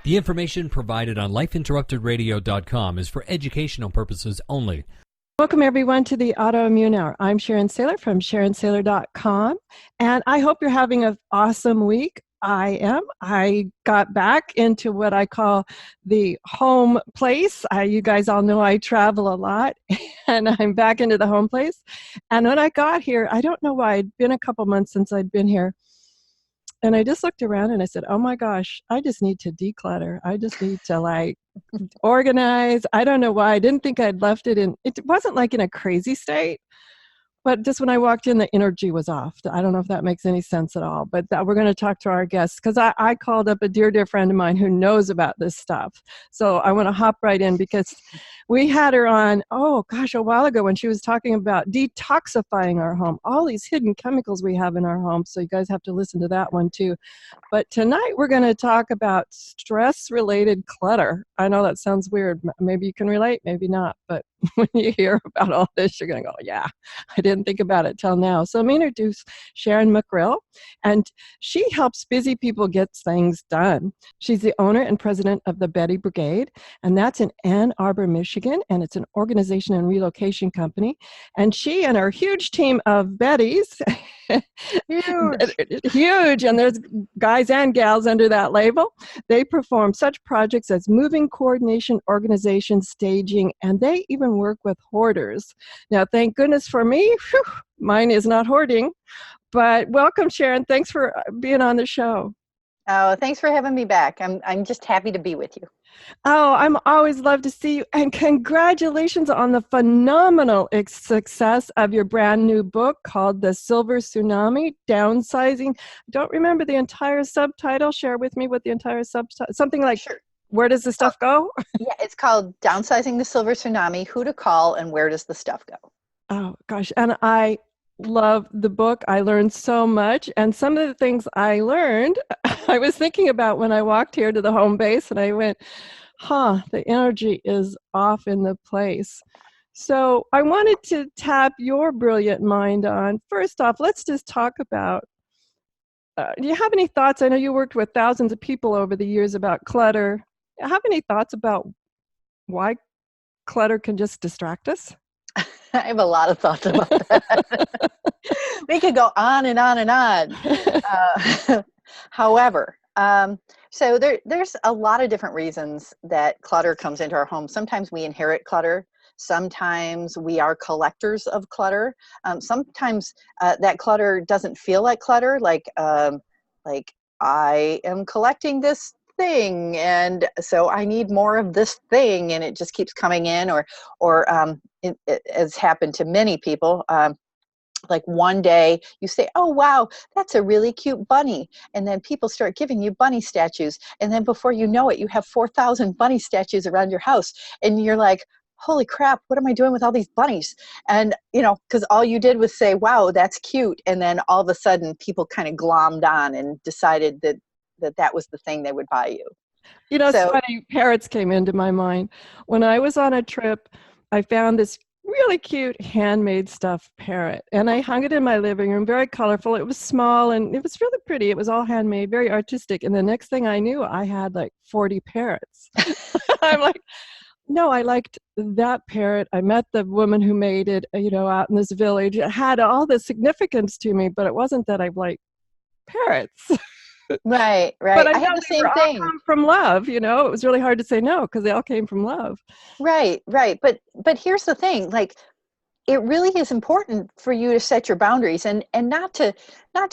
The information provided on lifeinterruptedradio.com is for educational purposes only. Welcome, everyone, to the Autoimmune Hour. I'm Sharon Sayler from SharonSayler.com, and I hope you're having an awesome week. I am. I got back into what I call the home place. You guys all know I travel a lot, and I'm back into the home place. And when I got here, I don't know why, it'd been a couple months since I'd been here. And I just looked around and I said, oh my gosh, I just need to declutter. I just need to organize. I don't know why. I didn't think I'd left it in, it wasn't like in a crazy state, but just when I walked in, the energy was off. I don't know if that makes any sense at all, but we're going to talk to our guests because I called up a dear friend of mine who knows about this stuff. So I want to hop right in because we had her on, oh gosh, a while ago when she was talking about detoxifying our home, all these hidden chemicals we have in our home. So you guys have to listen to that one too. But tonight we're going to talk about stress-related clutter. I know that sounds weird. Maybe you can relate, maybe not. But when you hear about all this, you're going to go, yeah, I didn't think about it till now. So let me introduce Sharon McRill, and she helps busy people get things done. She's the owner and president of the Betty Brigade, and that's in Ann Arbor, Michigan, and it's an organization and relocation company. And she and her huge team of Bettys, huge, and there's guys and gals under that label, they perform such projects as moving coordination, organization, staging, and they even work with hoarders. Now, thank goodness for me, mine is not hoarding, but welcome, Sharon. Thanks for being on the show. Oh, thanks for having me back. I'm just happy to be with you. Oh, I'm always love to see you. And congratulations on the phenomenal success of your brand new book called The Silver Tsunami, Downsizing. I don't remember the entire subtitle. Share with me what the entire subtitle, something like, sure. Where does the stuff go? Yeah, it's called Downsizing the Silver Tsunami, Who to Call and Where Does the Stuff Go? Oh, gosh. And I love the book. I learned so much. And some of the things I learned, I was thinking about when I walked here to the home base and I went, the energy is off in the place. So I wanted to tap your brilliant mind on, first off, let's just talk about, do you have any thoughts? I know you worked with thousands of people over the years about clutter. Do you have any thoughts about why clutter can just distract us? I have a lot of thoughts about that. We could go on and on and on. However, so there's a lot of different reasons that clutter comes into our home. Sometimes we inherit clutter. Sometimes we are collectors of clutter. Sometimes that clutter doesn't feel like clutter, like I am collecting this thing and so I need more of this thing, and it just keeps coming in, or it has happened to many people. Like one day you say, oh wow, that's a really cute bunny, and then people start giving you bunny statues, and then before you know it you have 4,000 bunny statues around your house, and you're like, holy crap, what am I doing with all these bunnies? And because all you did was say, wow, that's cute, and then all of a sudden people kind of glommed on and decided that was the thing they would buy you. It's funny, parrots came into my mind. When I was on a trip, I found this really cute handmade stuffed parrot, and I hung it in my living room, very colorful. It was small and it was really pretty. It was all handmade, very artistic. And the next thing I knew, I had like 40 parrots. I'm like, no, I liked that parrot. I met the woman who made it, out in this village. It had all the significance to me, but it wasn't that I liked parrots. Right. But I had the same thing. All come from love, it was really hard to say no because they all came from love. Right. But here's the thing, like, it really is important for you to set your boundaries and not to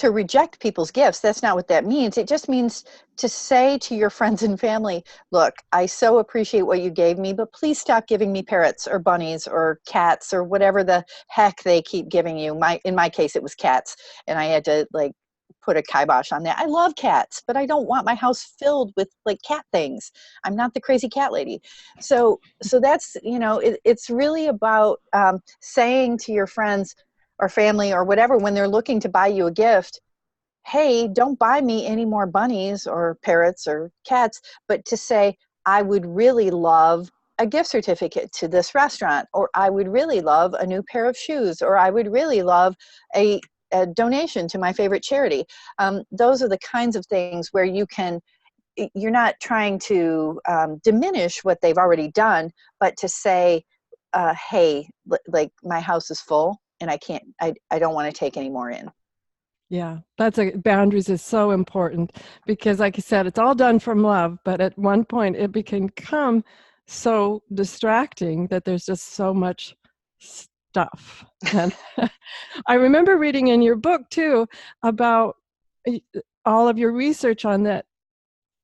reject people's gifts. That's not what that means. It just means to say to your friends and family, look, I so appreciate what you gave me, but please stop giving me parrots or bunnies or cats or whatever the heck they keep giving you. In my case, it was cats, and I had to put a kibosh on that. I love cats, but I don't want my house filled with cat things. I'm not the crazy cat lady. So that's, it's really about saying to your friends or family or whatever, when they're looking to buy you a gift, hey, don't buy me any more bunnies or parrots or cats, but to say, I would really love a gift certificate to this restaurant, or I would really love a new pair of shoes, or I would really love a donation to my favorite charity. Those are the kinds of things where you can you're not trying to diminish what they've already done, but to say, hey, like my house is full and I don't want to take any more in. Yeah, boundaries is so important because, like I said, it's all done from love, but at one point it can become so distracting that there's just so much stuff. And I remember reading in your book too about all of your research on that.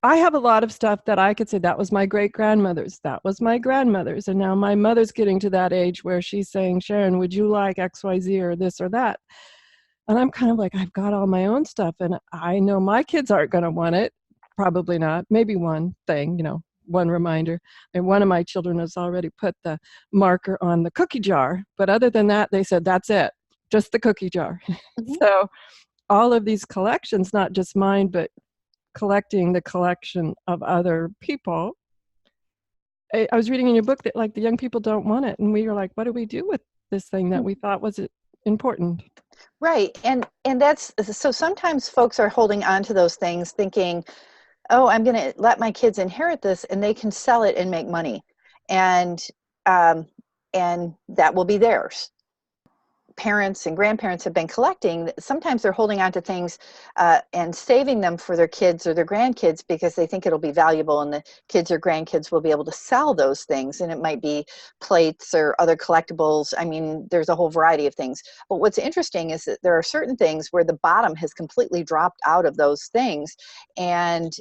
I have a lot of stuff that I could say that was my great-grandmother's, that was my grandmother's, and now my mother's getting to that age where she's saying, Sharon, would you like XYZ or this or that? And I'm kind of like, I've got all my own stuff, and I know my kids aren't going to want it. Probably not. Maybe one thing, one reminder. And one of my children has already put the marker on the cookie jar. But other than that, they said, that's it, just the cookie jar. Mm-hmm. So all of these collections, not just mine, but collecting the collection of other people. I was reading in your book that like the young people don't want it. And we were like, what do we do with this thing that we thought was important? Right. And that's, so sometimes folks are holding on to those things thinking, oh, I'm going to let my kids inherit this and they can sell it and make money. And that will be theirs. Parents and grandparents have been collecting. Sometimes they're holding on to things and saving them for their kids or their grandkids because they think it'll be valuable and the kids or grandkids will be able to sell those things. And it might be plates or other collectibles. I mean, there's a whole variety of things. But what's interesting is that there are certain things where the bottom has completely dropped out of those things. And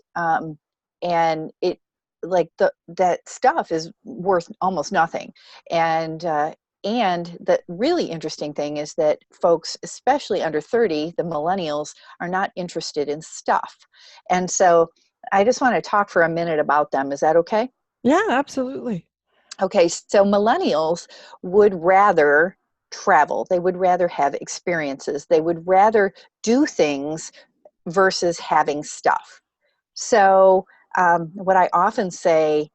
it, like that stuff is worth almost nothing. And the really interesting thing is that folks, especially under 30, the millennials, are not interested in stuff. And so I just want to talk for a minute about them. Is that okay? Yeah, absolutely. Okay, so millennials would rather travel. They would rather have experiences. They would rather do things versus having stuff. So what I often say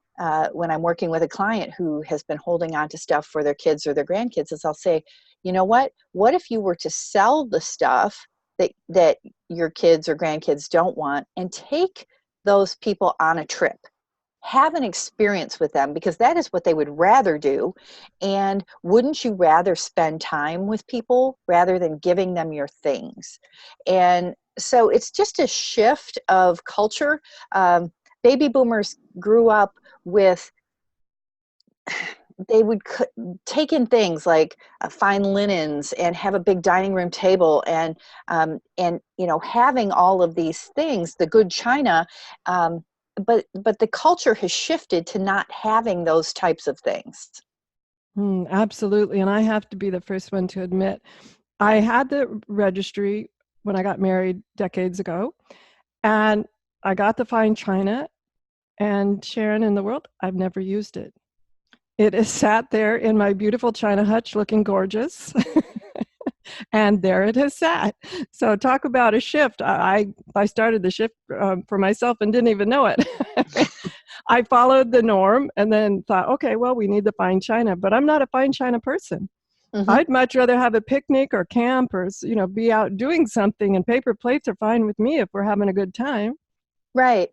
when I'm working with a client who has been holding on to stuff for their kids or their grandkids is I'll say, you know what if you were to sell the stuff that your kids or grandkids don't want and take those people on a trip, have an experience with them, because that is what they would rather do. And wouldn't you rather spend time with people rather than giving them your things? And so it's just a shift of culture. Baby boomers grew up with, they would take in things like fine linens and have a big dining room table and having all of these things, the good china, but the culture has shifted to not having those types of things. Absolutely. And I have to be the first one to admit, I had the registry when I got married decades ago, and I got the fine china, and Sharon, in the world, I've never used it. It is sat there in my beautiful china hutch looking gorgeous. And there it has sat. So talk about a shift. I started the shift for myself and didn't even know it. I followed the norm and then thought, okay, well, we need the fine china, but I'm not a fine china person. Mm-hmm. I'd much rather have a picnic or camp or, be out doing something, and paper plates are fine with me if we're having a good time. Right.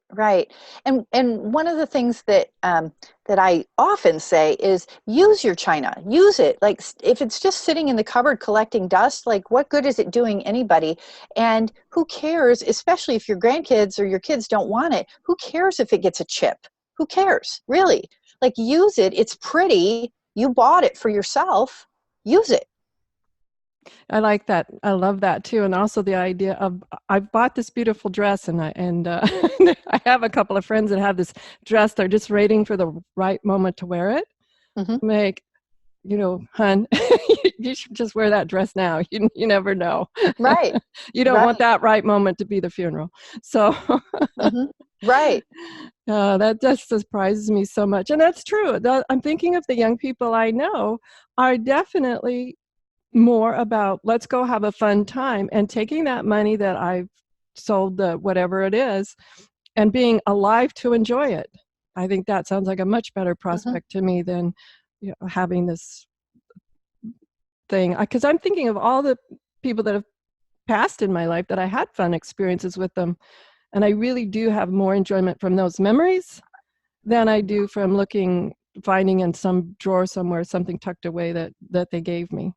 And one of the things that I often say is use your china. Use it. Like if it's just sitting in the cupboard collecting dust, like what good is it doing anybody? And who cares, especially if your grandkids or your kids don't want it, who cares if it gets a chip? Who cares? Really? Like use it. It's pretty. You bought it for yourself. Use it. I like that. I love that too. And also the idea of, I've bought this beautiful dress and I have a couple of friends that have this dress. They're just waiting for the right moment to wear it. Mm-hmm. Hun, you should just wear that dress now. You never know. Right. You don't want that right moment to be the funeral. So, mm-hmm. Right. That just surprises me so much. And that's true. I'm thinking of the young people I know are definitely more about, let's go have a fun time, and taking that money that I've sold the whatever it is and being alive to enjoy it. I think that sounds like a much better prospect to me than having this thing, because I'm thinking of all the people that have passed in my life that I had fun experiences with them, And I really do have more enjoyment from those memories than I do from finding in some drawer somewhere something tucked away that they gave me.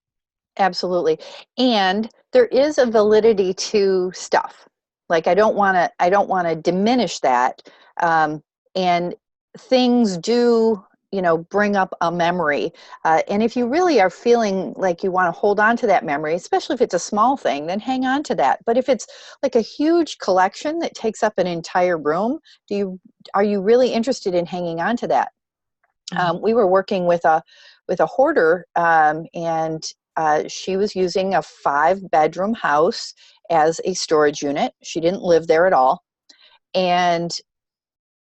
Absolutely. And there is a validity to stuff. Like I don't want to diminish that. And things do, bring up a memory. And if you really are feeling like you want to hold on to that memory, especially if it's a small thing, then hang on to that. But if it's like a huge collection that takes up an entire room, are you really interested in hanging on to that? We were working with a hoarder, and she was using a 5-bedroom house as a storage unit. She didn't live there at all, and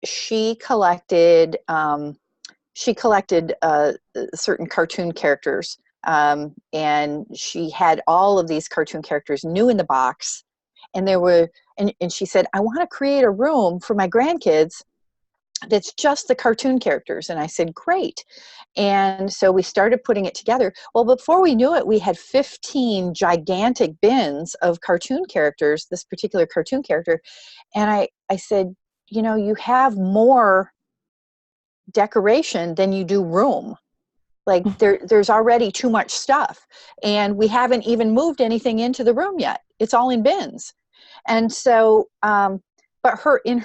she collected certain cartoon characters, and she had all of these cartoon characters new in the box, and and she said, I want to create a room for my grandkids that's just the cartoon characters. And I said, great. And so we started putting it together. Well, before we knew it, we had 15 gigantic bins of cartoon characters, this particular cartoon character. And I said, you have more decoration than you do room. Like there's already too much stuff. And we haven't even moved anything into the room yet. It's all in bins. And so, but in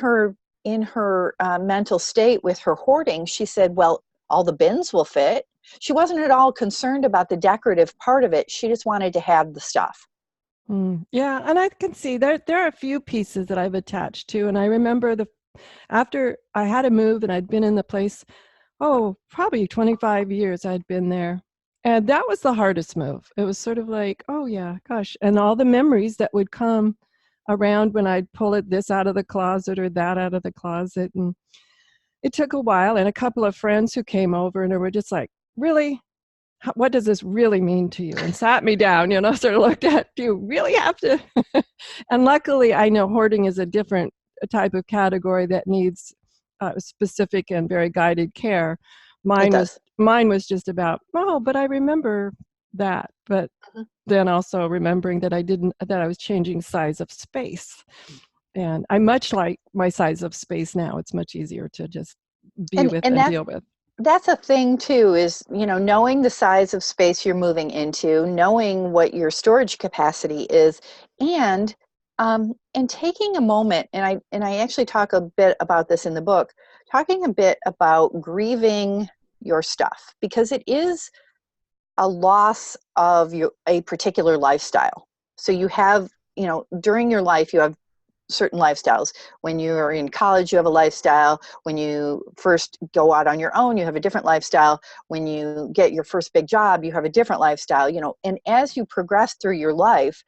her mental state with her hoarding, she said, well, all the bins will fit. She wasn't at all concerned about the decorative part of it. She just wanted to have the stuff. Yeah, and I can see there are a few pieces that I've attached to. And I remember after I had to move and I'd been in the place, probably 25 years I'd been there. And that was the hardest move. It was sort of like, oh yeah, gosh. And all the memories that would come around when I'd pull this out of the closet or that out of the closet. And it took a while, and a couple of friends who came over and they were just like, really? What does this really mean to you? And sat me down, sort of looked at, do you really have to? And luckily, I know hoarding is a different type of category that needs specific and very guided care. Mine was just about, but I remember that. But then also remembering that I was changing size of space. And I much like my size of space now. It's much easier to just be with and deal with. That's a thing too, is, knowing the size of space you're moving into, knowing what your storage capacity is, and taking a moment, and I actually talk a bit about this in the book, talking a bit about grieving your stuff, because it is a loss of a particular lifestyle. So you have, during your life, you have certain lifestyles. When you're in college, you have a lifestyle. When you first go out on your own, you have a different lifestyle. When you get your first big job, you have a different lifestyle, and as you progress through your life,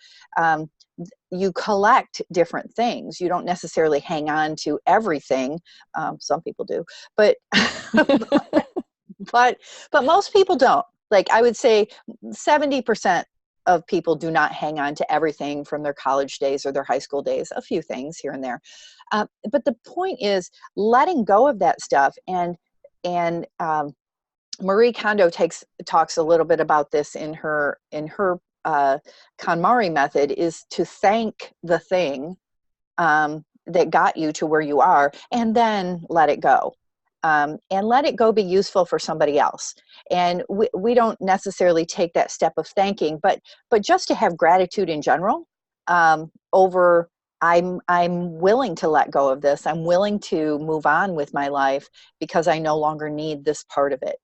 you collect different things. You don't necessarily hang on to everything. Some people do, but but most people don't. Like I would say 70% of people do not hang on to everything from their college days or their high school days, a few things here and there. But the point is letting go of that stuff. And Marie Kondo talks a little bit about this in her KonMari method, is to thank the thing that got you to where you are, and then let it go. And let it go be useful for somebody else. And we don't necessarily take that step of thanking, but just to have gratitude in general, over I'm willing to let go of this. I'm willing to move on with my life because I no longer need this part of it.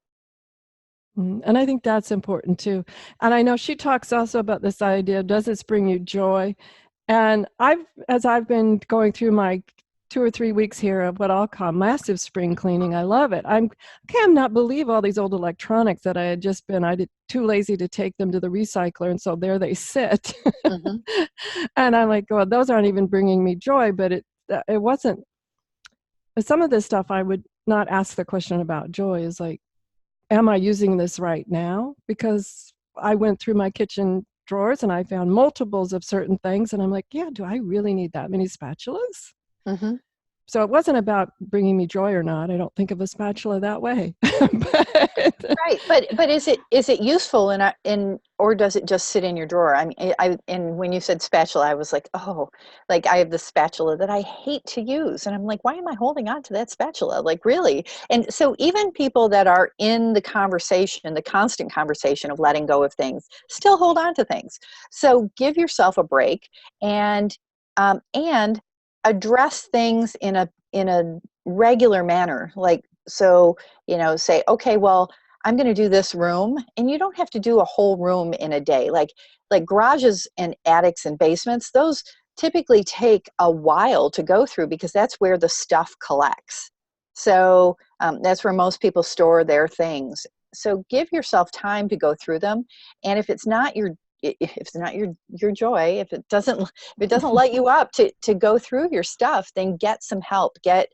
And I think that's important too. And I know she talks also about this idea, does this bring you joy? And as I've been going through my 2 or 3 weeks here of what I'll call massive spring cleaning, I love it. I cannot believe all these old electronics that I did too lazy to take them to the recycler, and so there they sit. Mm-hmm. And I'm like, well, those aren't even bringing me joy, but it wasn't. Some of this stuff I would not ask the question about joy, is like, am I using this right now? Because I went through my kitchen drawers and I found multiples of certain things, and I'm like, yeah, do I really need that many spatulas? Mm-hmm. So it wasn't about bringing me joy or not. I don't think of a spatula that way. Right, but is it useful in or does it just sit in your drawer? I mean, and when you said spatula, I was like, oh, like I have the spatula that I hate to use, and I'm like, why am I holding on to that spatula? Like, really? And so even people that are in the conversation, the constant conversation of letting go of things, still hold on to things. So give yourself a break and address things in a regular manner, like. So, say, okay, well, I'm going to do this room, and you don't have to do a whole room in a day. Like garages and attics and basements, those typically take a while to go through because that's where the stuff collects. So that's where most people store their things. So give yourself time to go through them. And if it's not your joy, if it doesn't light you up to go through your stuff, then get some help. Get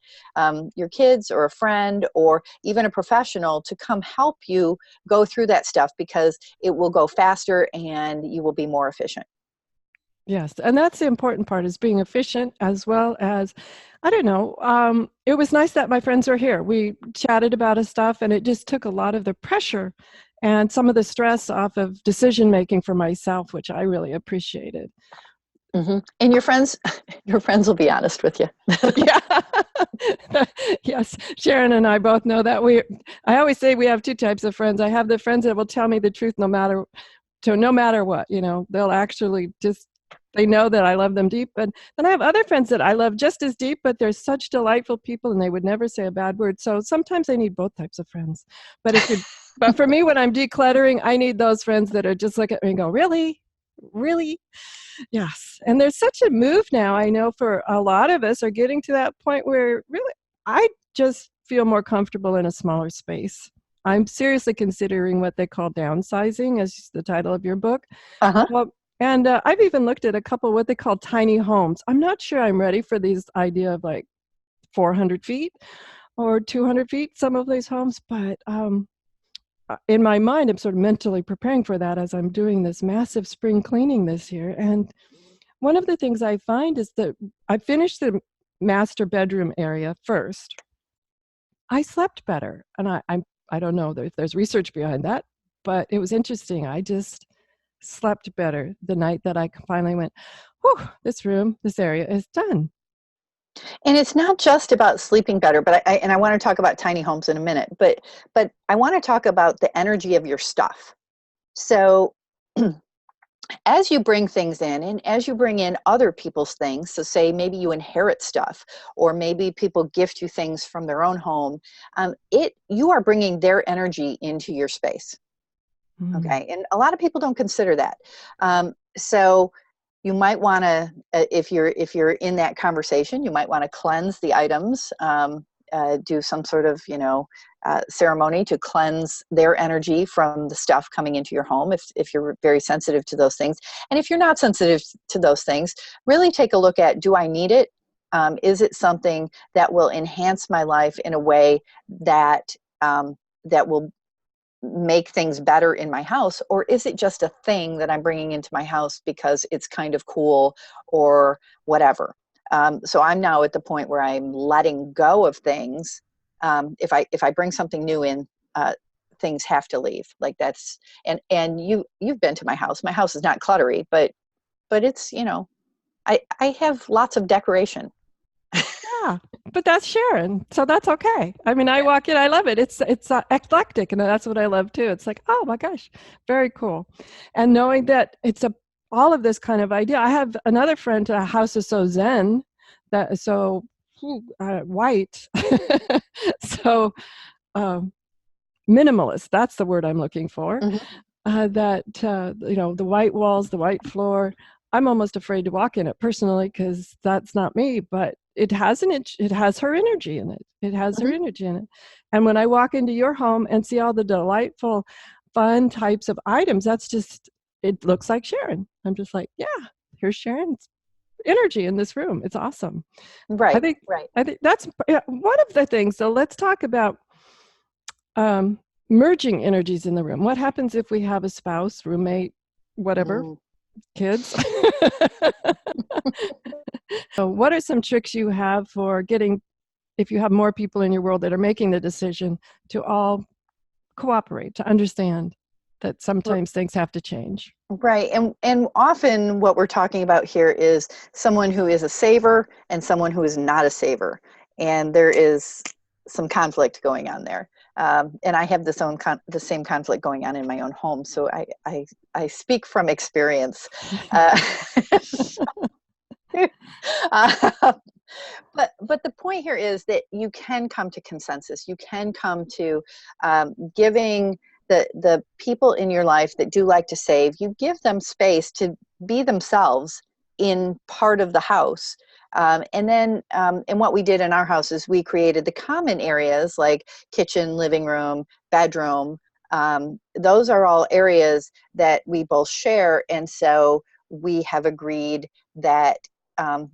your kids or a friend or even a professional to come help you go through that stuff, because it will go faster and you will be more efficient. Yes, and that's the important part, is being efficient, as well as, I don't know, it was nice that my friends were here. We chatted about his stuff, and it just took a lot of the pressure and some of the stress off of decision making for myself, which I really appreciated. Mm-hmm. And your friends will be honest with you. Yeah. Yes, Sharon and I both know that. I always say we have two types of friends. I have the friends that will tell me the truth no matter what. They'll actually just, they know that I love them deep. But then I have other friends that I love just as deep, but they're such delightful people and they would never say a bad word. So sometimes I need both types of friends. But for me, when I'm decluttering, I need those friends that are just look at me and go, really? Really? Yes. And there's such a move now. I know for a lot of us are getting to that point where really, I just feel more comfortable in a smaller space. I'm seriously considering what they call downsizing, as the title of your book. Uh-huh. And I've even looked at a couple what they call tiny homes. I'm not sure I'm ready for these idea of like 400 feet or 200 feet, some of these homes. But in my mind, I'm sort of mentally preparing for that as I'm doing this massive spring cleaning this year. And one of the things I find is that I finished the master bedroom area first. I slept better. And I don't know if there's research behind that, but it was interesting. I just slept better the night that I finally went, whew, this area is done. And it's not just about sleeping better, but I want to talk about tiny homes in a minute, but I want to talk about the energy of your stuff. So as you bring things in, and as you bring in other people's things, so say maybe you inherit stuff, or maybe people gift you things from their own home, you are bringing their energy into your space. Okay, and a lot of people don't consider that. So you might want to, if you're in that conversation, you might want to cleanse the items, do some sort of ceremony to cleanse their energy from the stuff coming into your home. If you're very sensitive to those things, and if you're not sensitive to those things, really take a look at: do I need it? Is it something that will enhance my life in a way that that will make things better in my house, or is it just a thing that I'm bringing into my house because it's kind of cool or whatever? So I'm now at the point where I'm letting go of things. If I bring something new in, things have to leave. Like that's, and you've been to my house. My house is not cluttery, but it's, I have lots of decoration. Yeah, but that's Sharon, so that's okay. I mean, I walk in, I love it. It's eclectic, and that's what I love too. It's like, oh my gosh, very cool. And knowing that it's all of this kind of idea. I have another friend, a house is so zen, that is so white, so minimalist. That's the word I'm looking for. Mm-hmm. The white walls, the white floor. I'm almost afraid to walk in it personally because that's not me, but it has her energy in it. It has her energy in it. And when I walk into your home and see all the delightful, fun types of items, it looks like Sharon. I'm just like, yeah, here's Sharon's energy in this room. It's awesome. Right. I think that's one of the things. So let's talk about merging energies in the room. What happens if we have a spouse, roommate, whatever, kids? So what are some tricks you have for getting, if you have more people in your world that are making the decision, to all cooperate, to understand that sometimes things have to change? Right. And often what we're talking about here is someone who is a saver and someone who is not a saver. And there is some conflict going on there. And I have the same conflict going on in my own home. So I speak from experience. Uh, uh, but the point here is that you can come to consensus. You can come to giving the people in your life that do like to save, you give them space to be themselves in part of the house. And what we did in our house is we created the common areas like kitchen, living room, bedroom. Those are all areas that we both share. And so we have agreed that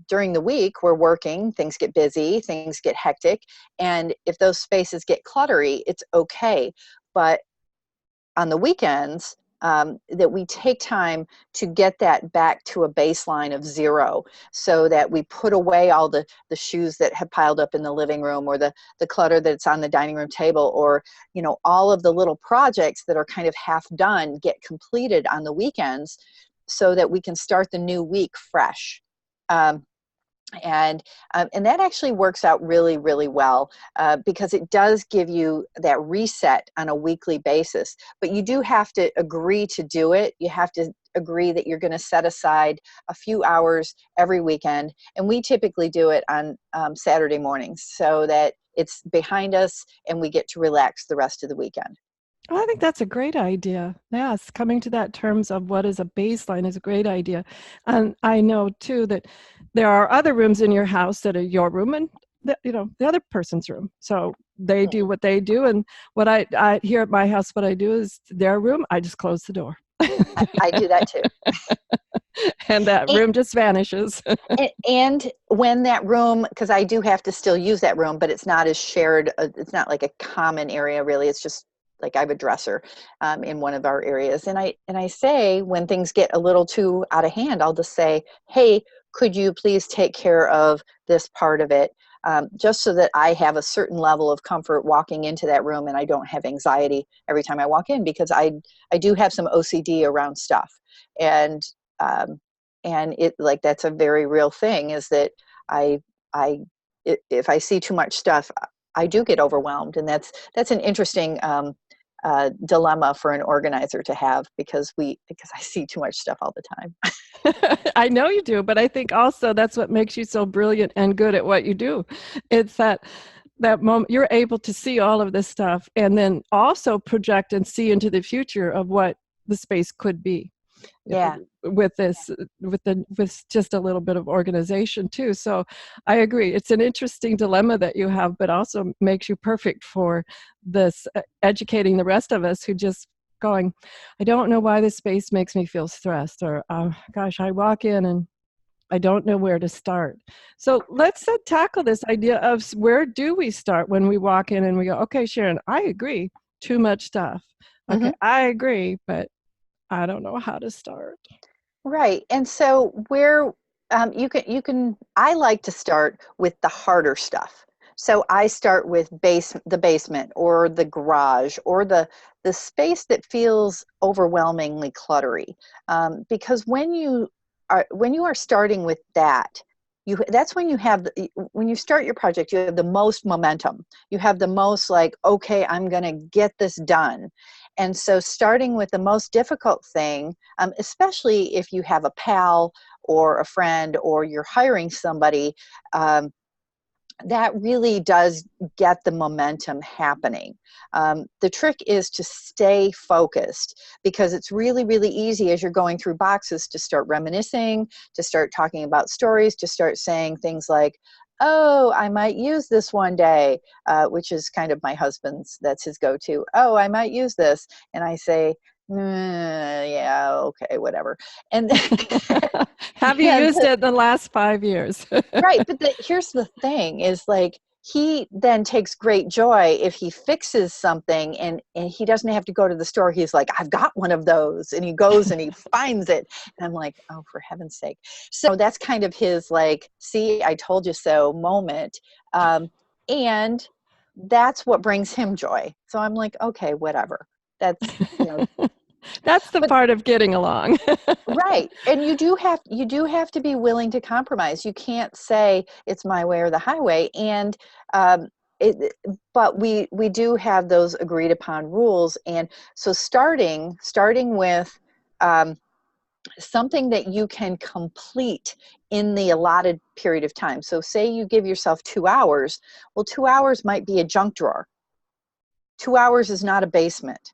during the week we're working, things get busy, things get hectic. And if those spaces get cluttery, it's okay. But on the weekends, that we take time to get that back to a baseline of 0, so that we put away all the shoes that have piled up in the living room, or the clutter that's on the dining room table, or all of the little projects that are kind of half done get completed on the weekends, so that we can start the new week fresh. Um, and that actually works out really, really well, because it does give you that reset on a weekly basis. But you do have to agree to do it. You have to agree that you're going to set aside a few hours every weekend. And we typically do it on Saturday mornings, so that it's behind us and we get to relax the rest of the weekend. Well, I think that's a great idea. Yes, coming to that terms of what is a baseline is a great idea. And I know too that there are other rooms in your house that are your room and the other person's room. So they do what they do, and what I here at my house, what I do is their room, I just close the door. I do that too. And that room just vanishes. And when that room, because I do have to still use that room, but it's not as shared, it's not like a common area really, it's just like I have a dresser in one of our areas. And I say, when things get a little too out of hand, I'll just say, hey, could you please take care of this part of it? Just so that I have a certain level of comfort walking into that room, and I don't have anxiety every time I walk in, because I do have some OCD around stuff. And it, like, that's a very real thing, is that I if I see too much stuff, I do get overwhelmed. And that's an interesting dilemma for an organizer to have, because I see too much stuff all the time. I know you do, but I think also that's what makes you so brilliant and good at what you do. It's that moment you're able to see all of this stuff, and then also project and see into the future of what the space could be. Yeah. With just a little bit of organization too. So I agree. It's an interesting dilemma that you have, but also makes you perfect for this, educating the rest of us who just going, I don't know why this space makes me feel stressed, or gosh, I walk in and I don't know where to start. So let's tackle this idea of where do we start when we walk in and we go, okay, Sharon, I agree, too much stuff. Okay, Mm-hmm. I agree, but I don't know how to start. Right. And so where I like to start with the harder stuff. So I start with the basement, or the garage, or the space that feels overwhelmingly cluttery. Because when you are starting with that, that's when when you start your project, you have the most momentum. You have the most, like, okay, I'm going to get this done. And so starting with the most difficult thing, especially if you have a pal or a friend, or you're hiring somebody, that really does get the momentum happening. The trick is to stay focused, because it's really, really easy as you're going through boxes to start reminiscing, to start talking about stories, to start saying things like, oh, I might use this one day, which is kind of my husband's, that's his go-to. Oh, I might use this. And I say, yeah, okay, whatever. And have you used it the last 5 years? right. But here's the thing is, like, he then takes great joy if he fixes something and he doesn't have to go to the store. He's like, I've got one of those. And he goes and he finds it. And I'm like, oh, for heaven's sake. So that's kind of his like, see, I told you so moment. And that's what brings him joy. So I'm like, okay, whatever. That's, That's the but part of getting along. right. And you do have to be willing to compromise. You can't say it's my way or the highway. And but we do have those agreed upon rules. And so starting with something that you can complete in the allotted period of time. So say you give yourself 2 hours. Well, 2 hours might be a junk drawer. 2 hours is not a basement.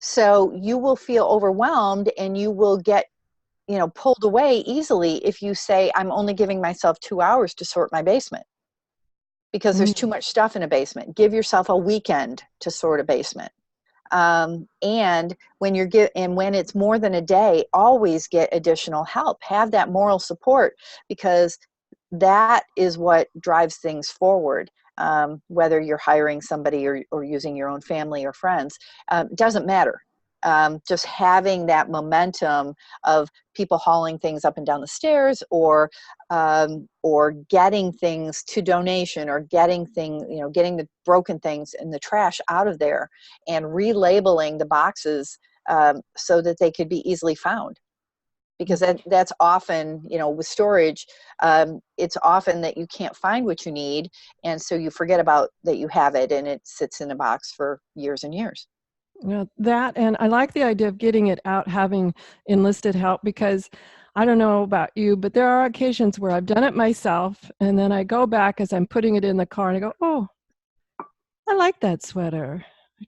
So you will feel overwhelmed and you will get pulled away easily if you say, I'm only giving myself 2 hours to sort my basement because there's too much stuff in a basement. Give yourself a weekend to sort a basement. And when when it's more than a day, always get additional help. Have that moral support, because that is what drives things forward. Whether you're hiring somebody or using your own family or friends, doesn't matter. Just having that momentum of people hauling things up and down the stairs, or getting things to donation, or getting the broken things in the trash out of there, and relabeling the boxes so that they could be easily found. Because that's often, with storage, it's often that you can't find what you need, and so you forget about that you have it, and it sits in a box for years and years. That, and I like the idea of getting it out, having enlisted help, because I don't know about you, but there are occasions where I've done it myself, and then I go back as I'm putting it in the car and I go, oh, I like that sweater.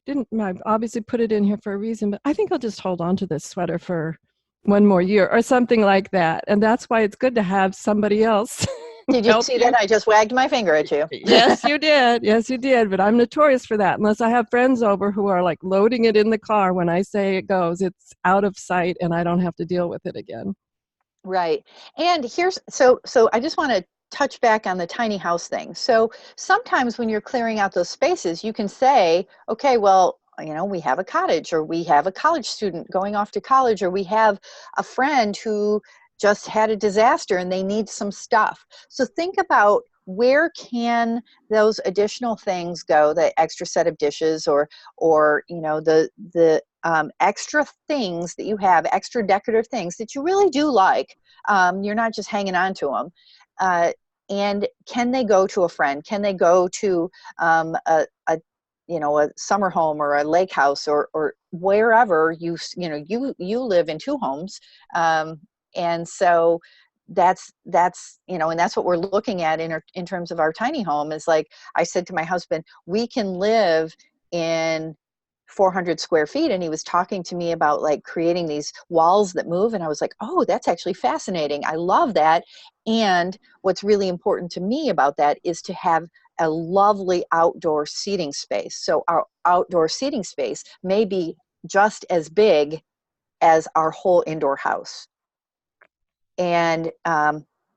I obviously put it in here for a reason, but I think I'll just hold on to this sweater for one more year or something like that. And that's why it's good to have somebody else. Did you see that? I just wagged my finger at you. Yes, you did. Yes, you did. But I'm notorious for that. Unless I have friends over who are like loading it in the car when I say it goes, it's out of sight and I don't have to deal with it again. Right. And so I just want to touch back on the tiny house thing. So sometimes when you're clearing out those spaces, you can say, okay, well, we have a cottage, or we have a college student going off to college, or we have a friend who just had a disaster and they need some stuff. So think about, where can those additional things go, the extra set of dishes, or the extra things that you have, extra decorative things that you really do like. You're not just hanging on to them. And can they go to a friend? Can they go to a summer home, or a lake house, or wherever you live in 2 homes. And so that's and that's what we're looking at in terms of our tiny home. Is like I said to my husband, we can live in 400 square feet. And he was talking to me about like creating these walls that move. And I was like, oh, that's actually fascinating. I love that. And what's really important to me about that is to have a lovely outdoor seating space. So our outdoor seating space may be just as big as our whole indoor house. And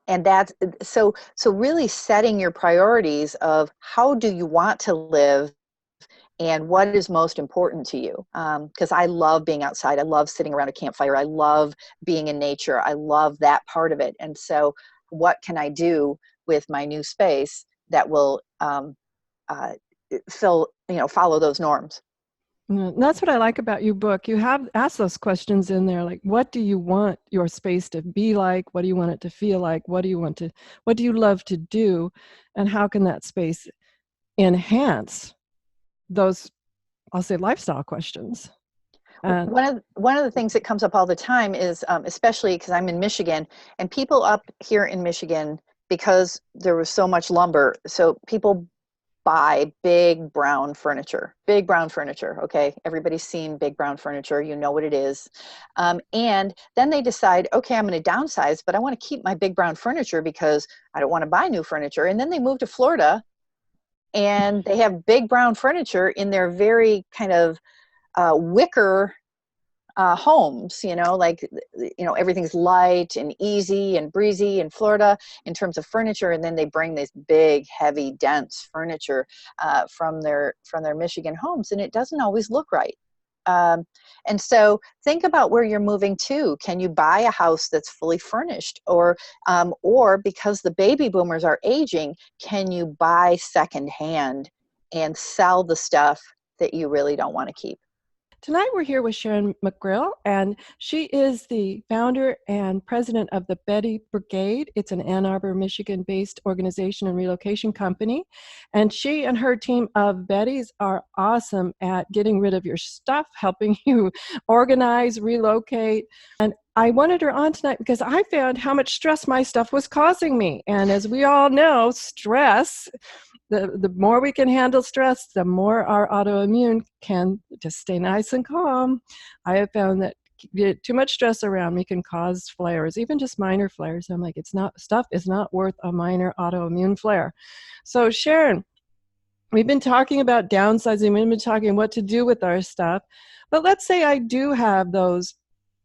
that's so really setting your priorities of how do you want to live and what is most important to you. Because I love being outside. I love sitting around a campfire. I love being in nature. I love that part of it. And so what can I do with my new space that will follow those norms? That's what I like about your book. You have asked those questions in there, like, what do you want your space to be like? What do you want it to feel like? What do you love to do? And how can that space enhance those, I'll say, lifestyle questions? One of the things that comes up all the time is, especially because I'm in Michigan, and people up here in Michigan, because there was so much lumber, so people buy big brown furniture. Okay, everybody's seen big brown furniture. You know what it is. And then they decide, okay, I'm going to downsize, but I want to keep my big brown furniture because I don't want to buy new furniture. And then they move to Florida, and they have big brown furniture in their very kind of wicker homes, like, everything's light and easy and breezy in Florida in terms of furniture. And then they bring this big, heavy, dense furniture from their Michigan homes, and it doesn't always look right. And so think about where you're moving to. Can you buy a house that's fully furnished? Or because the baby boomers are aging, can you buy secondhand and sell the stuff that you really don't want to keep? Tonight we're here with Sharon McRill, and she is the founder and president of the Betty Brigade. It's an Ann Arbor, Michigan-based organization and relocation company. And she and her team of Bettys are awesome at getting rid of your stuff, helping you organize, relocate. And I wanted her on tonight because I found how much stress my stuff was causing me. And as we all know, stress, the more we can handle stress, the more our autoimmune can just stay nice and calm. I have found that too much stress around me can cause flares, even just minor flares. I'm like, stuff is not worth a minor autoimmune flare. So Sharon, we've been talking about downsizing. We've been talking what to do with our stuff. But let's say I do have those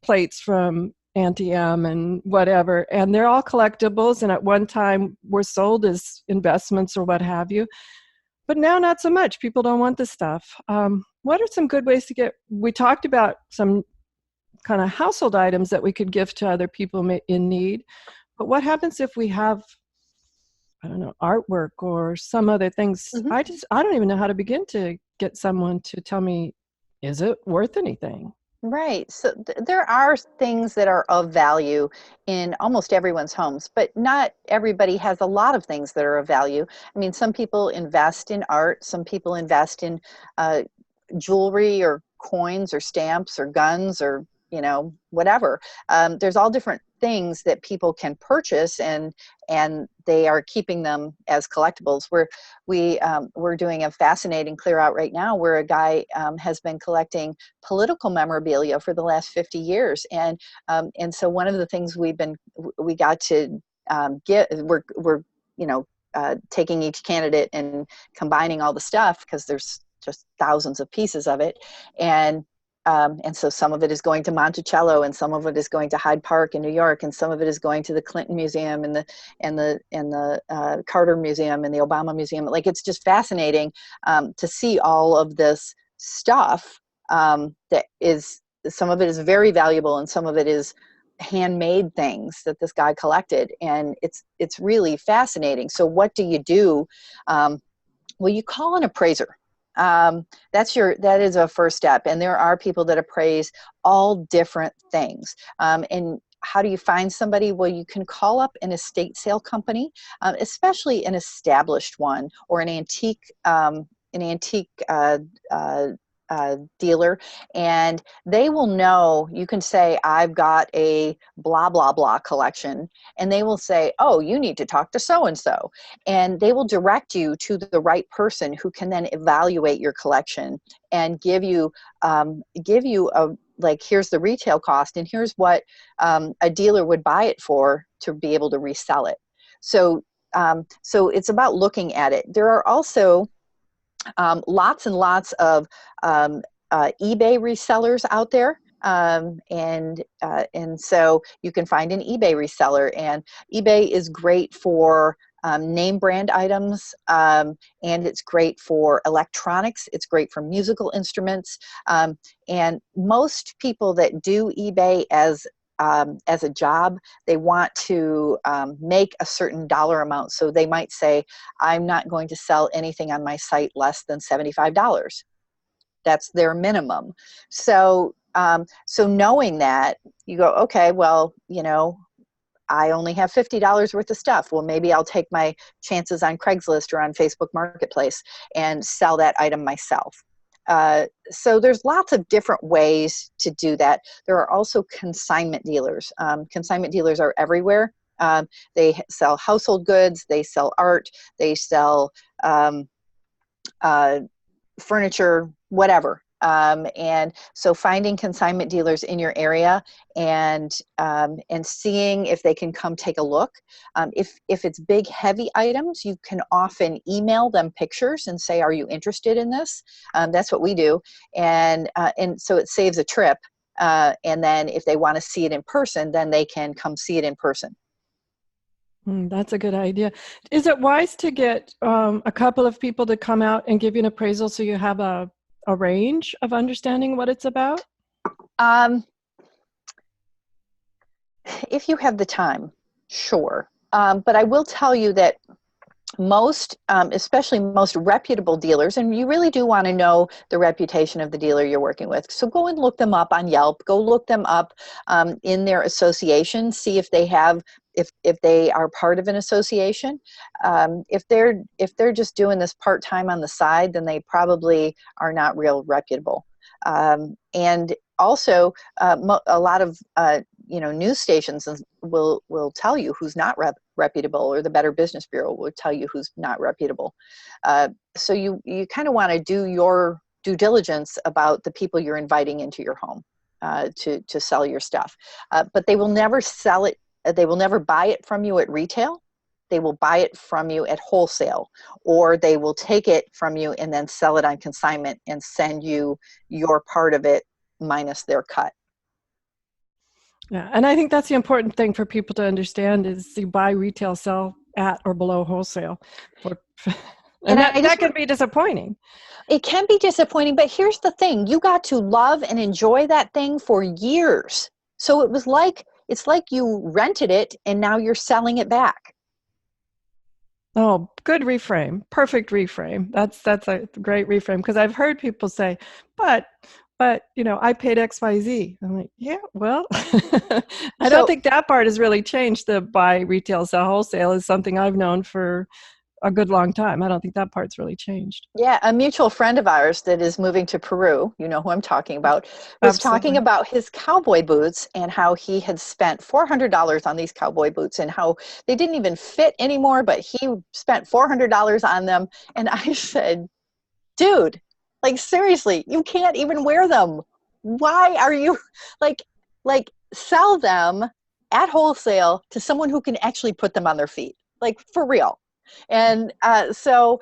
plates from Auntie M and whatever, and they're all collectibles, and at one time were sold as investments or what have you. But now not so much. People don't want this stuff. What are some good ways to we talked about some kind of household items that we could give to other people in need. But what happens if we have, I don't know, artwork or some other things? Mm-hmm. I don't even know how to begin to get someone to tell me, is it worth anything? Right. So there are things that are of value in almost everyone's homes, but not everybody has a lot of things that are of value. I mean, some people invest in art, some people invest in jewelry or coins or stamps or guns or, whatever. There's all different things that people can purchase, and they are keeping them as collectibles. We're doing a fascinating clear out right now where a guy has been collecting political memorabilia for the last 50 years, and so one of the things we got to we're taking each candidate and combining all the stuff, because there's just thousands of pieces of it, and so some of it is going to Monticello, and some of it is going to Hyde Park in New York, and some of it is going to the Clinton Museum and the Carter Museum and the Obama Museum. Like, it's just fascinating to see all of this stuff. That is, some of it is very valuable, and some of it is handmade things that this guy collected, and it's really fascinating. So what do you do? Well, you call an appraiser. That is a first step. And there are people that appraise all different things. And how do you find somebody? Well, you can call up an estate sale company, especially an established one, or an antique dealer, and they will know. You can say, I've got a blah, blah, blah collection, and they will say, oh, you need to talk to so-and-so. And they will direct you to the right person who can then evaluate your collection and give you here's the retail cost, and here's what a dealer would buy it for to be able to resell it. So it's about looking at it. There are also lots and lots of eBay resellers out there. And so you can find an eBay reseller, and eBay is great for name brand items, and it's great for electronics. It's great for musical instruments. And most people that do eBay as a job, they want to make a certain dollar amount. So they might say, I'm not going to sell anything on my site less than $75. That's their minimum. So knowing that, you go, okay, well, I only have $50 worth of stuff. Well, maybe I'll take my chances on Craigslist or on Facebook Marketplace and sell that item myself. So there's lots of different ways to do that. There are also consignment dealers. Consignment dealers are everywhere. They sell household goods, they sell art, they sell furniture, whatever. And so finding consignment dealers in your area and seeing if they can come take a look. If it's big, heavy items, you can often email them pictures and say, are you interested in this? That's what we do. And so it saves a trip. And then if they want to see it in person, then they can come see it in person. That's a good idea. Is it wise to get a couple of people to come out and give you an appraisal so you have a range of understanding what it's about? If you have the time, sure. But I will tell you that most, especially most reputable dealers, and you really do want to know the reputation of the dealer you're working with. So go and look them up on Yelp. Go look them up in their association. See if they have, if they are part of an association. If they're just doing this part-time on the side, then they probably are not real reputable. And also, a lot of news stations will tell you who's not reputable, or the Better Business Bureau will tell you who's not reputable. So you kind of want to do your due diligence about the people you're inviting into your home to sell your stuff. But they will never sell it. They will never buy it from you at retail. They will buy it from you at wholesale, or they will take it from you and then sell it on consignment and send you your part of it minus their cut. Yeah, and I think that's the important thing for people to understand is you buy retail, sell at or below wholesale. And that can be disappointing. It can be disappointing, but here's the thing. You got to love and enjoy that thing for years. So it's like you rented it and now you're selling it back. Oh, good reframe. Perfect reframe. That's a great reframe, because I've heard people say, but I paid XYZ. I'm like, yeah, well, I don't think that part has really changed. The buy retail, sell wholesale is something I've known for a good long time. I don't think that part's really changed. Yeah, a mutual friend of ours that is moving to Peru, you know who I'm talking about, was Absolutely. talking about his cowboy boots and how he had spent $400 on these cowboy boots and how they didn't even fit anymore, but he spent $400 on them. And I said, dude, like seriously, you can't even wear them. Why are you like sell them at wholesale to someone who can actually put them on their feet, like for real. And so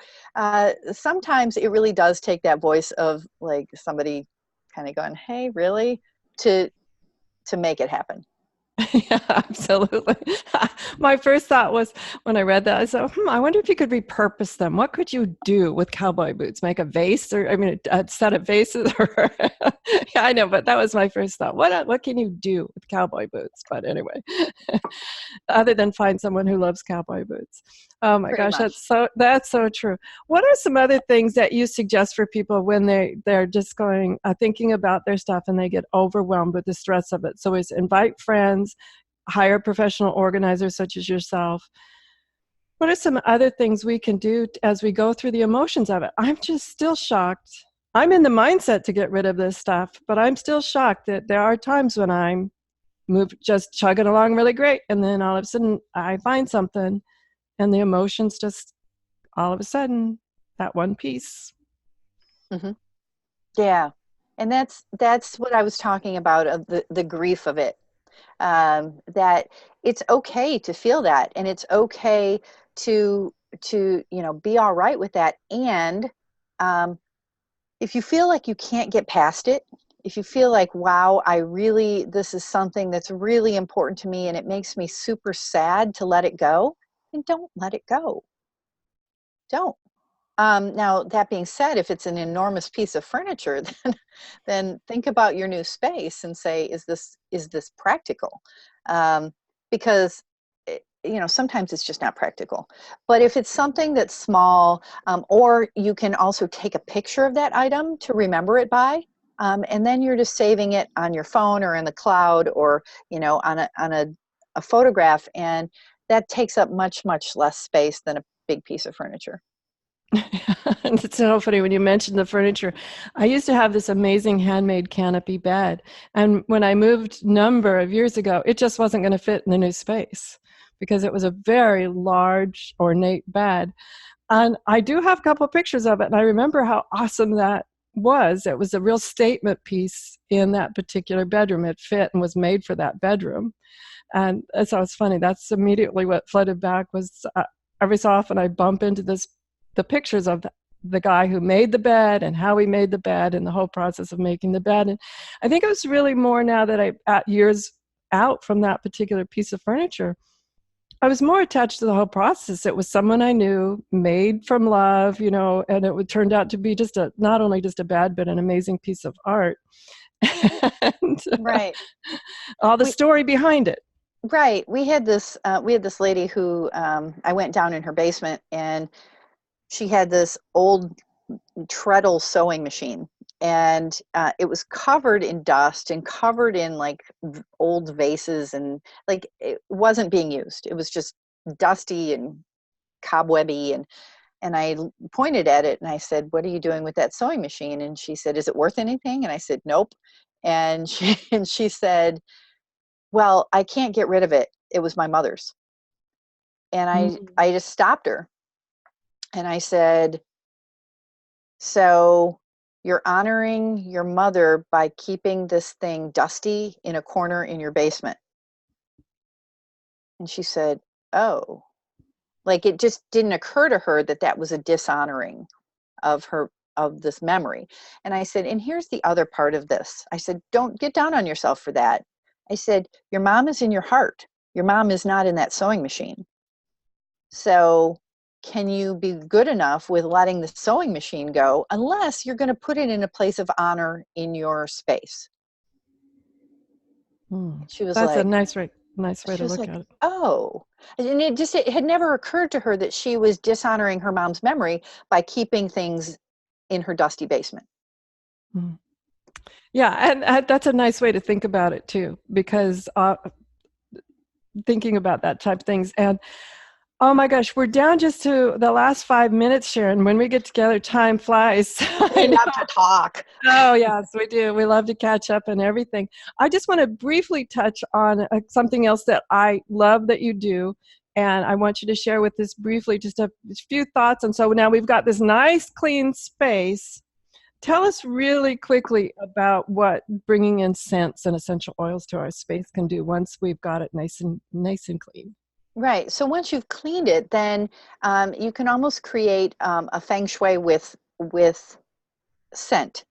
sometimes it really does take that voice of like somebody kind of going, hey, really, to make it happen. Yeah, absolutely. My first thought was, when I read that, I said, I wonder if you could repurpose them. What could you do with cowboy boots? Make a vase, or a set of vases? Or yeah, I know, but that was my first thought. What can you do with cowboy boots? But anyway, other than find someone who loves cowboy boots. Oh my gosh, that's so true. What are some other things that you suggest for people when they're just going thinking about their stuff and they get overwhelmed with the stress of it? So it's invite friends, hire a professional organizer such as yourself. What are some other things we can do as we go through the emotions of it? I'm just still shocked. I'm in the mindset to get rid of this stuff, but I'm still shocked that there are times when I'm just chugging along really great, and then all of a sudden I find something, and the emotions just all of a sudden, that one piece. Mm-hmm. Yeah. And that's what I was talking about, of the grief of it. That it's okay to feel that, and it's okay to be all right with that. And if you feel like you can't get past it, if you feel like, wow, this is something that's really important to me and it makes me super sad to let it go, then don't let it go. Don't. Now, that being said, if it's an enormous piece of furniture, then think about your new space and say, is this practical? Because sometimes it's just not practical. But if it's something that's small, or you can also take a picture of that item to remember it by, and then you're just saving it on your phone or in the cloud, or on a photograph, and that takes up much less space than a big piece of furniture. It's so funny when you mentioned the furniture. I used to have this amazing handmade canopy bed, and when I moved a number of years ago, it just wasn't going to fit in the new space because it was a very large, ornate bed. And I do have a couple of pictures of it, and I remember how awesome that was. It was a real statement piece in that particular bedroom. It fit and was made for that bedroom. And so it's funny. That's immediately what flooded back was every so often I bump into the pictures of the guy who made the bed and how he made the bed and the whole process of making the bed. And I think it was really more now that years out from that particular piece of furniture, I was more attached to the whole process. It was someone I knew, made from love, and turned out to be not only just a bed, but an amazing piece of art. And Right. all the story behind it. Right. We had this lady who, I went down in her basement, and she had this old treadle sewing machine, and it was covered in dust and covered in like old vases, and like it wasn't being used. It was just dusty and cobwebby, and I pointed at it and I said, "What are you doing with that sewing machine?" And she said, "Is it worth anything?" And I said, "Nope." And she said, "Well, I can't get rid of it. It was my mother's." And I just stopped her and I said, "So you're honoring your mother by keeping this thing dusty in a corner in your basement?" And she said, "Oh." Like it just didn't occur to her that that was a dishonoring of this memory. And I said, "And here's the other part of this." I said, "Don't get down on yourself for that." I said, "Your mom is in your heart. Your mom is not in that sewing machine. So can you be good enough with letting the sewing machine go, unless you're going to put it in a place of honor in your space?" She was That's a like, nice way to look like, at it. "Oh." And it had never occurred to her that she was dishonoring her mom's memory by keeping things in her dusty basement. Yeah, and that's a nice way to think about it too, because thinking about that type of things. And oh my gosh, we're down just to the last 5 minutes, Sharon. When we get together, time flies. We love to talk. Oh, yes, we do. We love to catch up and everything. I just want to briefly touch on something else that I love that you do. And I want you to share with us briefly just a few thoughts. And so now we've got this nice, clean space. Tell us really quickly about what bringing in scents and essential oils to our space can do once we've got it nice and clean. Right. So once you've cleaned it, then you can almost create a feng shui with scent.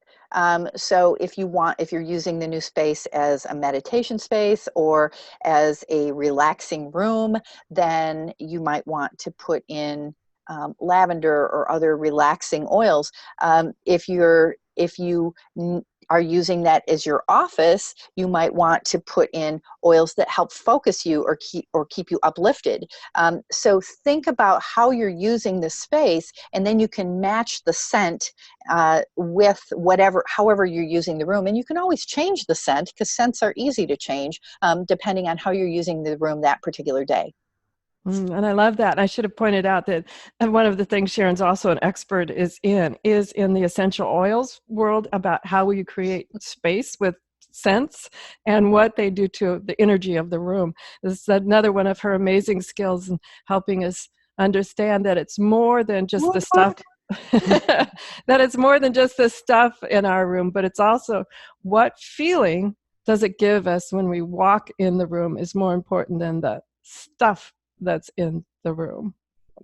So if you're using the new space as a meditation space or as a relaxing room, then you might want to put in lavender or other relaxing oils. If you are using that as your office, you might want to put in oils that help focus you or keep you uplifted. So think about how you're using the space, and then you can match the scent with however you're using the room. And you can always change the scent, because scents are easy to change depending on how you're using the room that particular day. And I love that. I should have pointed out that one of the things Sharon's also an expert is in the essential oils world, about how you create space with scents and what they do to the energy of the room. This is another one of her amazing skills in helping us understand that it's more than just the stuff. That it's more than just the stuff in our room, but it's also what feeling does it give us when we walk in the room is more important than the stuff that's in the room.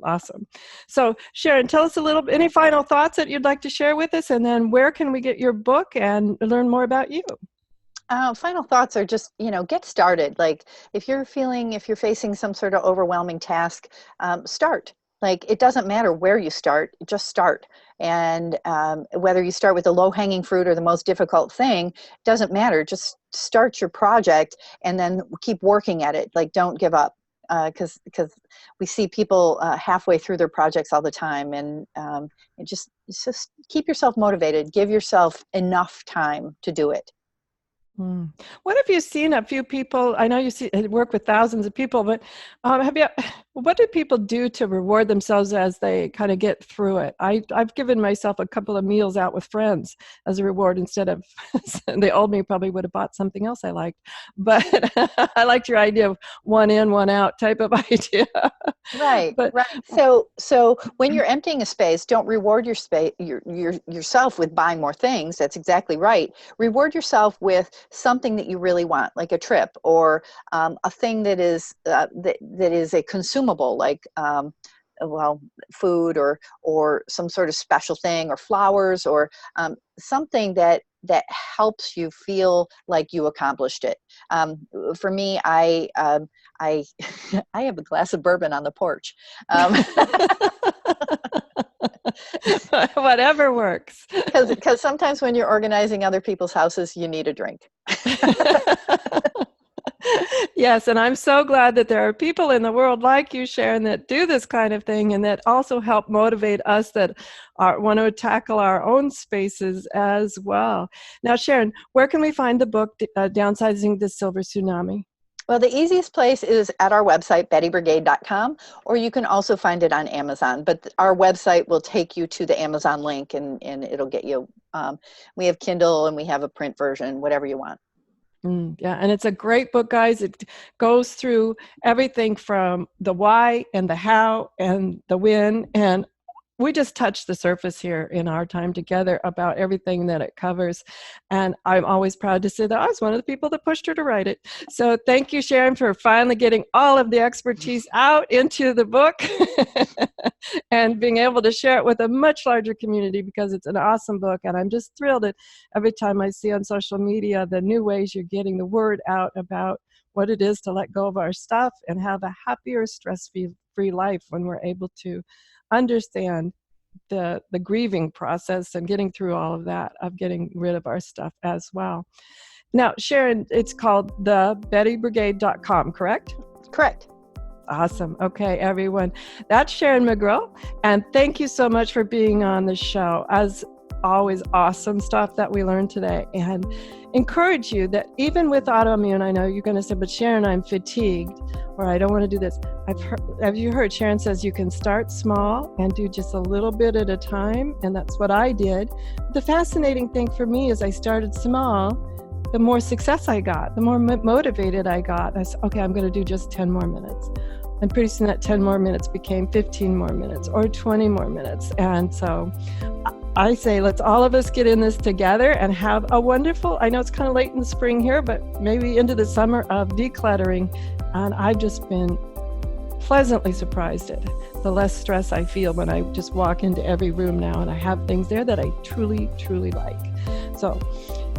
Awesome. So Sharon, tell us any final thoughts that you'd like to share with us, and then where can we get your book and learn more about you? Final thoughts are just, get started. Like if you're facing some sort of overwhelming task, start. Like it doesn't matter where you start, just start. And whether you start with the low-hanging fruit or the most difficult thing, doesn't matter. Just start your project and then keep working at it. Like don't give up. Because we see people halfway through their projects all the time, and just keep yourself motivated. Give yourself enough time to do it. What have you seen a few people? I know you work with thousands of people, but what do people do to reward themselves as they kind of get through it? I've given myself a couple of meals out with friends as a reward instead of the old me probably would have bought something else I liked. But I liked your idea of one in, one out type of idea. Right. So when you're emptying a space, don't reward yourself with buying more things. That's exactly right. Reward yourself with something that you really want, like a trip, or a thing that is a consumable, like food or some sort of special thing, or flowers, or something that helps you feel like you accomplished it. For me, I I have a glass of bourbon on the porch. Whatever works. Because sometimes when you're organizing other people's houses, you need a drink. Yes, and I'm so glad that there are people in the world like you, Sharon, that do this kind of thing, and that also help motivate us that want to tackle our own spaces as well. Now, Sharon, where can we find the book, Downsizing the Silver Tsunami? Well, the easiest place is at our website, bettybrigade.com, or you can also find it on Amazon. But our website will take you to the Amazon link, and it'll get you. We have Kindle, and we have a print version, whatever you want. Yeah, and it's a great book, guys. It goes through everything from the why and the how and the when, and we just touched the surface here in our time together about everything that it covers. And I'm always proud to say that I was one of the people that pushed her to write it. So thank you, Sharon, for finally getting all of the expertise out into the book and being able to share it with a much larger community, because it's an awesome book. And I'm just thrilled that every time I see on social media the new ways you're getting the word out about what it is to let go of our stuff and have a happier, stress-free life when we're able to understand the grieving process and getting through all of that, of getting rid of our stuff as well. Now, Sharon, it's called the bettybrigade.com, correct? Correct. Awesome. Okay, everyone. That's Sharon McRill, and thank you so much for being on the show. As always, awesome stuff that we learned today, and encourage you that even with autoimmune, I know you're going to say, but Sharon, I'm fatigued, or I don't want to do this. Have you heard Sharon says you can start small and do just a little bit at a time, and that's what I did. The fascinating thing for me is I started small. The more success I got, the more motivated I got. I said, okay, I'm going to do just 10 more minutes. And pretty soon that 10 more minutes became 15 more minutes or 20 more minutes. And so I say, let's all of us get in this together and have a wonderful, I know it's kind of late in the spring here, but maybe into the summer of decluttering. And I've just been pleasantly surprised at the less stress I feel when I just walk into every room now and I have things there that I truly, truly like. So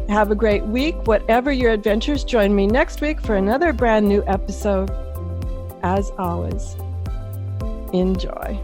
have a great week. Whatever your adventures, join me next week for another brand new episode. As always, enjoy.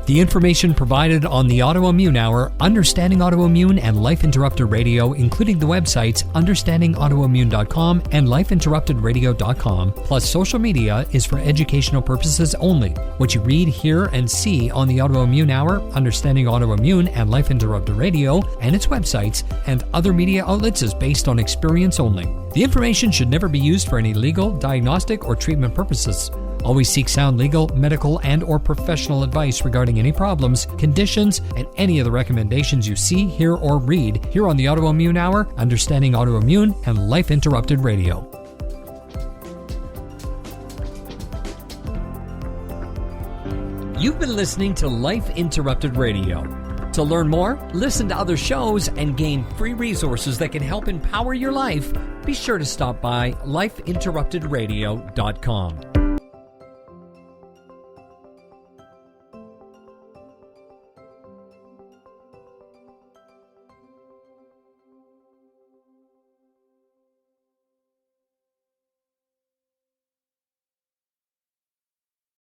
The information provided on the Autoimmune Hour, Understanding Autoimmune, and Life Interrupted Radio, including the websites understandingautoimmune.com and lifeinterruptedradio.com, plus social media, is for educational purposes only. What you read, hear, and see on the Autoimmune Hour, Understanding Autoimmune, and Life Interrupted Radio, and its websites, and other media outlets is based on experience only. The information should never be used for any legal, diagnostic, or treatment purposes. Always seek sound legal, medical, and or professional advice regarding any problems, conditions, and any of the recommendations you see, hear, or read here on the Autoimmune Hour, Understanding Autoimmune, and Life Interrupted Radio. You've been listening to Life Interrupted Radio. To learn more, listen to other shows, and gain free resources that can help empower your life, be sure to stop by lifeinterruptedradio.com.